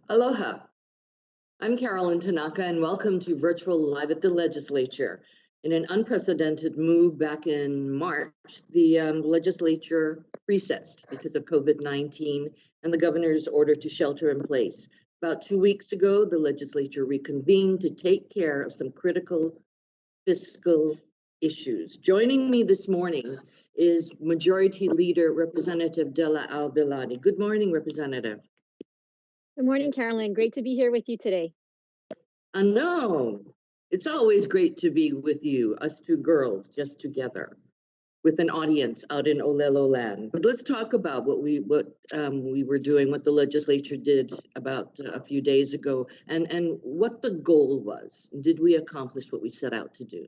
Aloha, I'm Carolyn Tanaka, and welcome to Virtual Live at the Legislature. In an unprecedented move back in March, the legislature recessed because of COVID-19 and the governor's order to shelter in place. About 2 weeks ago, the legislature reconvened to take care of some critical fiscal issues. Joining me this morning is Majority Leader Representative Della Belatti. Good morning, Representative. Good morning, Carolyn. Great to be here with you today. I know. It's always great to be with you, us two girls, just together, with an audience out in Olelo land. But let's talk about what we were doing, what the legislature did about a few days ago, and what the goal was. Did we accomplish what we set out to do?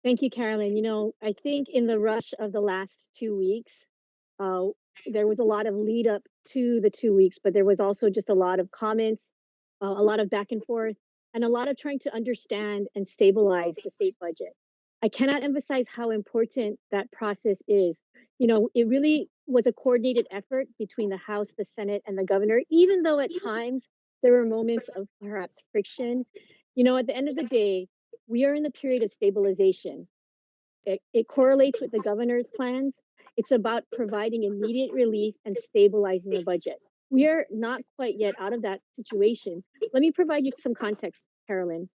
Thank you, Carolyn. I think in the rush of the last 2 weeks, uh, there was a lot of lead up to the 2 weeks, but there was also just a lot of comments, a lot of back and forth, and a lot of trying to understand and stabilize the state budget. I cannot emphasize how important that process is. It really was a coordinated effort between the House, the Senate, and the governor, even though at times there were moments of perhaps friction. At the end of the day, we are in the period of stabilization. It correlates with the governor's plans. It's about providing immediate relief and stabilizing the budget. We are not quite yet out of that situation. Let me provide you some context, Carolyn.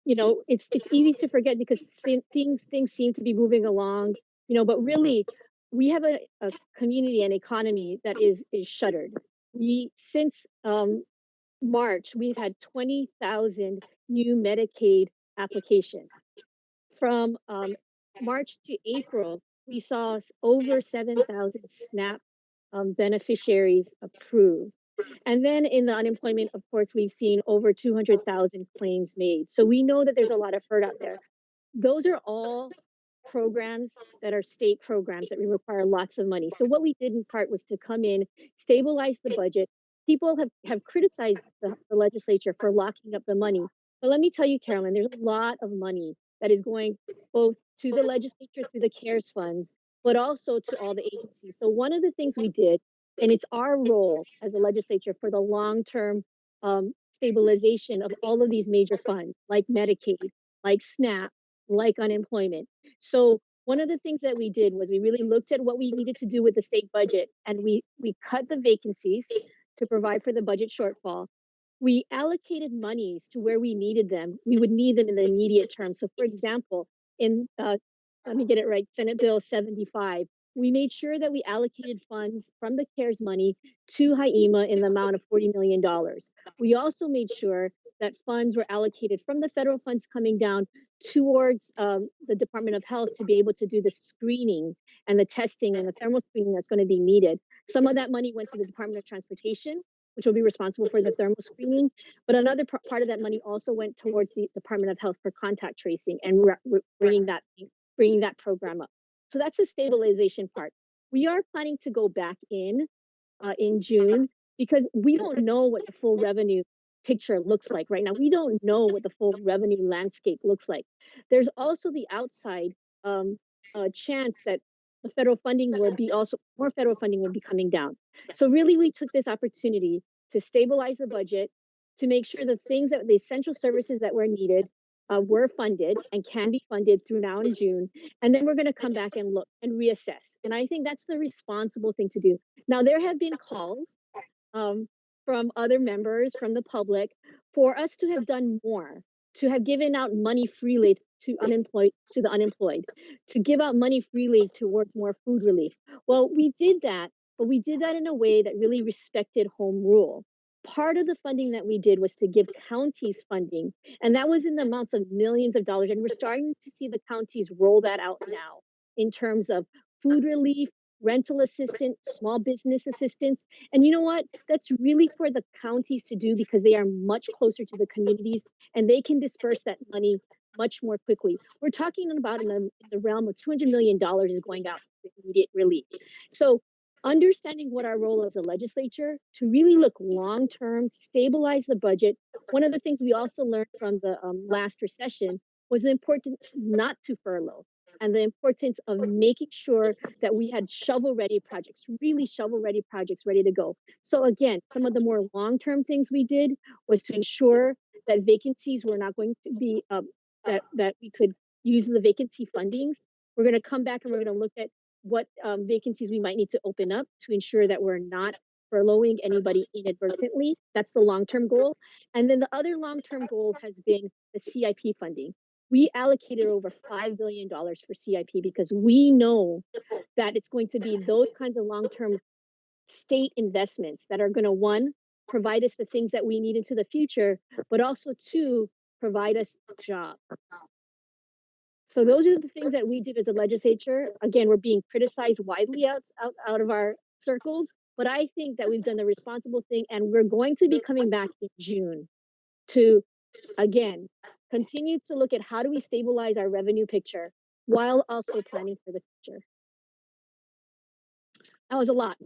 It's easy to forget because things seem to be moving along, but really we have a community and economy that is shuttered. We since March, we've had 20,000 new Medicaid applications. From March to April, we saw over 7,000 SNAP beneficiaries approved. And then in the unemployment, of course, we've seen over 200,000 claims made. So we know that there's a lot of hurt out there. Those are all programs that are state programs that we require lots of money. So what we did in part was to come in, stabilize the budget. People have criticized the legislature for locking up the money. But let me tell you, Carolyn, there's a lot of money that is going both to the legislature through the CARES funds, but also to all the agencies. So one of the things we did, and it's our role as a legislature for the long-term stabilization of all of these major funds, like Medicaid, like SNAP, like unemployment. So one of the things that we did was we really looked at what we needed to do with the state budget, and we cut the vacancies to provide for the budget shortfall. We allocated monies to where we needed them. We would need them in the immediate term. So for example, in let me get it right, Senate Bill 75, we made sure that we allocated funds from the CARES money to HIEMA in the amount of $40 million. We also made sure that funds were allocated from the federal funds coming down towards the Department of Health to be able to do the screening and the testing and the thermal screening that's going to be needed. Some of that money went to the Department of Transportation, which will be responsible for the thermal screening. But another part of that money also went towards the Department of Health for contact tracing and bringing that program up. So that's the stabilization part. We are planning to go back in June because we don't know what the full revenue picture looks like right now. We don't know what the full revenue landscape looks like. There's also the outside chance that the federal funding will be also more federal funding will be coming down. So really, we took this opportunity to stabilize the budget, to make sure the essential services that were needed were funded and can be funded through now in June. And then we're going to come back and look and reassess. And I think that's the responsible thing to do. Now, there have been calls from other members, from the public, for us to have done more, to have given out money freely to the unemployed, to give out money freely towards more food relief. Well, we did that, but we did that in a way that really respected home rule. Part of the funding that we did was to give counties funding, and that was in the amounts of millions of dollars. And we're starting to see the counties roll that out now in terms of food relief, rental assistance, small business assistance. And you know what? That's really for the counties to do because they are much closer to the communities and they can disperse that money much more quickly. We're talking about in the realm of $200 million is going out for immediate relief. So understanding what our role as a legislature to really look long-term, stabilize the budget. One of the things we also learned from the last recession was the importance not to furlough. and the importance of making sure that we had shovel-ready projects, really shovel-ready projects ready to go. So again, some of the more long-term things we did was to ensure that vacancies were not going to be that we could use the vacancy fundings. We're going to come back and we're going to look at what vacancies we might need to open up to ensure that we're not furloughing anybody inadvertently. That's the long-term goal. And then the other long-term goal has been the CIP funding. We allocated over $5 billion for CIP because we know that it's going to be those kinds of long-term state investments that are going to, one, provide us the things that we need into the future, but also two, provide us jobs. So those are the things that we did as a legislature. Again, we're being criticized widely out of our circles, but I think that we've done the responsible thing, and we're going to be coming back in June to, again, continue to look at how do we stabilize our revenue picture while also planning for the future. That was a lot.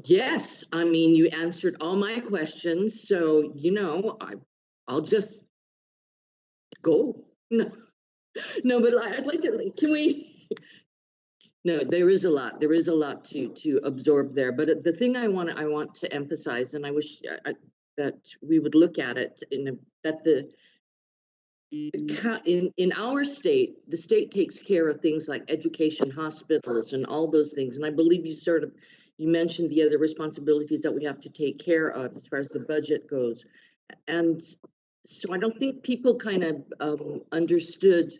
Yes, I mean, you answered all my questions, so, I'll just go. No, no, but I'd like to, can we? No, there is a lot. There is a lot to absorb there. But the thing I want to emphasize, and I wish that we would look at it in our state, the state takes care of things like education, hospitals, and all those things. And I believe you mentioned the other responsibilities that we have to take care of as far as the budget goes. And so I don't think people kind of understood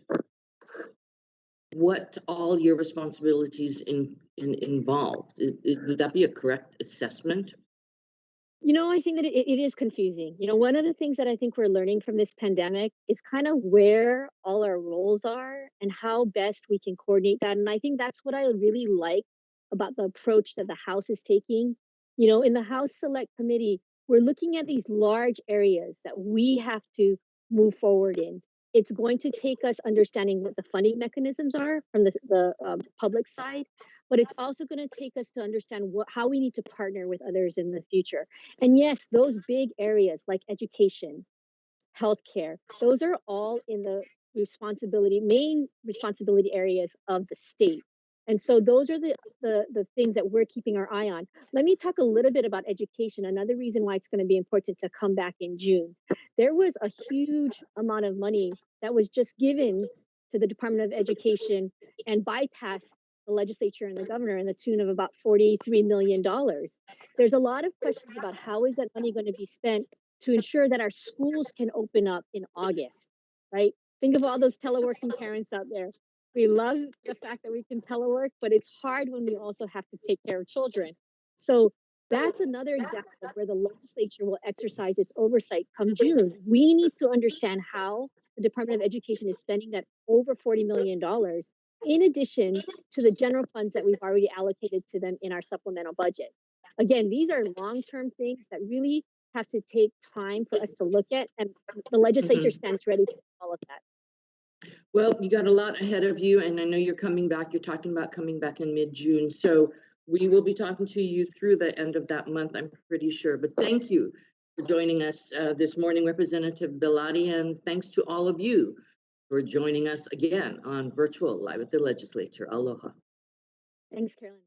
what all your responsibilities involved. Would that be a correct assessment? I think that it is confusing. One of the things that I think we're learning from this pandemic is kind of where all our roles are and how best we can coordinate that. And I think that's what I really like about the approach that the House is taking. In the House Select Committee, we're looking at these large areas that we have to move forward in. It's going to take us understanding what the funding mechanisms are from the public side, but it's also going to take us to understand how we need to partner with others in the future. And yes, those big areas like education, healthcare, those are all in the main responsibility areas of the state. And so those are the things that we're keeping our eye on. Let me talk a little bit about education. Another reason why it's going to be important to come back in June. There was a huge amount of money that was just given to the Department of Education and bypassed the legislature and the governor in the tune of about $43 million. There's a lot of questions about how is that money going to be spent to ensure that our schools can open up in August, right? Think of all those teleworking parents out there. We love the fact that we can telework, but it's hard when we also have to take care of children. So that's another example where the legislature will exercise its oversight come June. We need to understand how the Department of Education is spending that over $40 million in addition to the general funds that we've already allocated to them in our supplemental budget. Again, these are long-term things that really have to take time for us to look at, and the legislature stands ready to do all of that. Well, you got a lot ahead of you, and I know you're coming back. You're talking about coming back in mid-June, so we will be talking to you through the end of that month, I'm pretty sure. But thank you for joining us this morning, Representative Belatti, and thanks to all of you for joining us again on Virtual Live at the Legislature. Aloha. Thanks, Carolyn.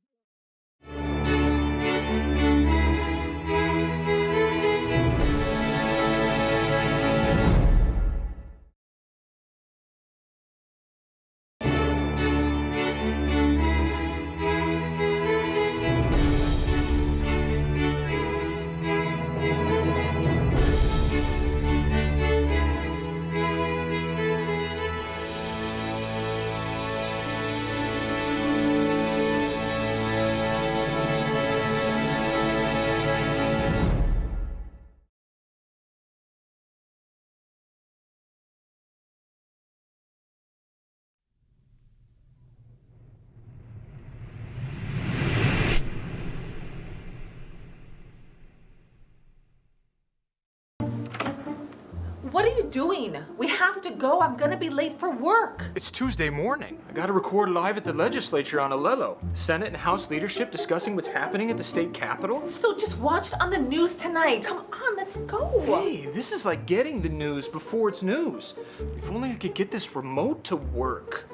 What are you doing? We have to go. I'm gonna be late for work. It's Tuesday morning. I gotta record live at the legislature on Alelo. Senate and House leadership discussing what's happening at the state capitol. So just watch it on the news tonight. Come on, let's go. Hey, this is like getting the news before it's news. If only I could get this remote to work.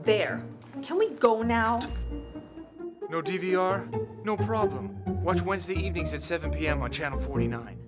There. Can we go now? No DVR? No problem. Watch Wednesday evenings at 7 p.m. on Channel 49.